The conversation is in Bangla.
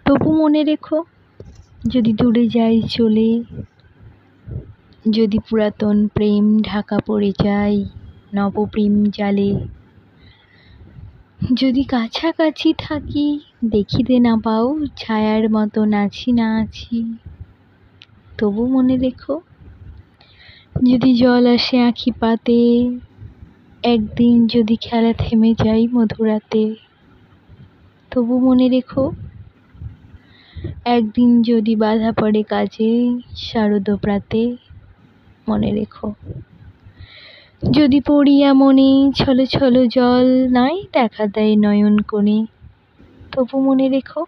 তবু মনে রেখো, যদি দূরে যাই চলে, যদি পুরাতন প্রেম ঢাকা পড়ে যায় নবপ্রেম জালে, যদি কাছাকাছি থাকি দেখিতে না পাও ছায়ার মতন আছি না আছি, তবু মনে রেখো, যদি জল আসে আঁখি পাতে, একদিন যদি খেলা থেমে যায় মধুরাতে, তবু মনে রেখো, একদিন যদি বাধা পড়ে কাজে শারদ প্রাতে, মনে রেখো, যদি পড়িয়া মনে ছলো ছলো জল নাই দেখা দেয় নয়ন কোণে, তবু মনে রেখো।